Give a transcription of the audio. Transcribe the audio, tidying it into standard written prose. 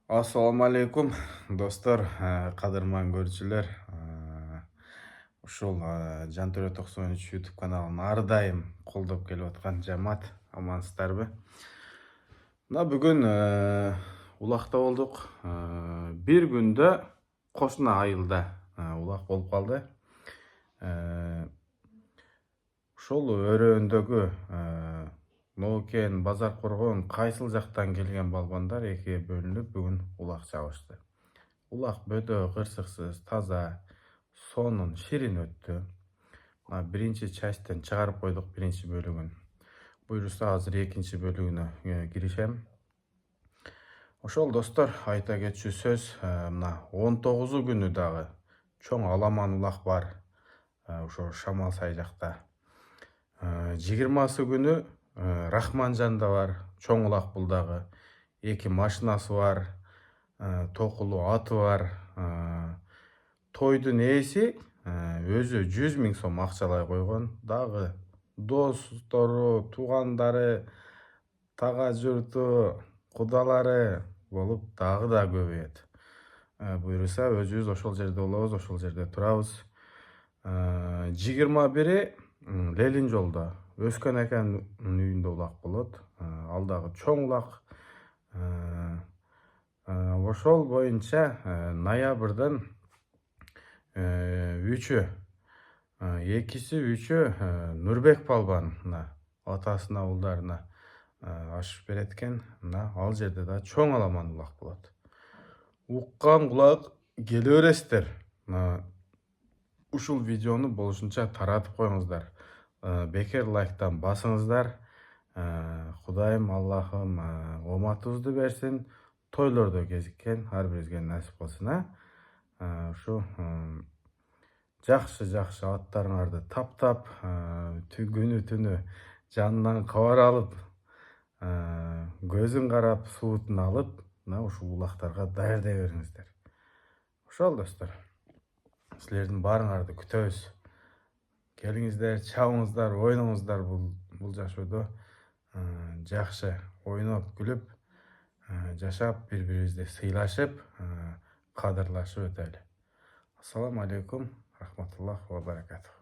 Ассаламу алейкум, достор, кадырман көрүүчүлөр. Ушул Жантөре 93 YouTube каналын ар дайым колдоп келип аткан жамаат, амансыздарбы? Мына бүгүн улакта болдук. Бир күндө кошуна айылда улак болуп калды. Ошол өрөөндөгү Ноокен, Базар Коргон кайсыл жактан келген балбандар экиге бөлүнүп бүгүн улак чабышты. Улак бөдө кырсыксыз, таза, сонун, ширин өттү. Биринчи часттан чыгарып койдук биринчи бөлүгүн. Буюрса азыр экинчи бөлүгүнө киришем. Ошол достор, айта кетчү сөз, мына 19 күнү дагы чоң аламан улак бар. Ошо Шамал сай жакта. 20 күнү Рахманжанда бар, чоң улак бул дагы. 2 машинасы бар, токулу аты бар. Тойдун ээси өзү 100 000 сом акчалай койгон. Дагы достору, туугандары, тага журту, кудалары болуп дагы да көбөйөт. Буюрса өзүбүз ошол жерде болобуз, ошол жерде турабыз. 21-и Лелин жолдо Өскөн аканын үйүндө улак болот. Ал дагы чоң улак. Ошол боюнча ноябрдын 3-ү, 2-3-ү Нурбек балбан атасына улдарына аш берет экен. Ал жерде да чоң аламан улак болот. Уккан кулак келе бересиздер. Ушул видеону болушунча таратып коюңуздар. Бекер лайктан басыңыздар. Кудайым, Аллахым оматыбызды берсин. Тойлордо кезиккен ар бирибизге насип кылсын. Ушу жакшы аттарыңарды таптап, күнү түнү жанынан кабар алып, көзүн карап, суутун алып, ушул улактарга даярдай бериңиздер. Ошол достор, силердин баарыңарды күтөбүз. Келиңиздер, чабыңыздар, ойноңуздар бул жашоодо. Жакшы ойноп, күлүп, жашап, бири-бирибизди сыйлашып, кадырлашып өтөлү. Ассаламу алейкум, рахматуллах ва баракатух.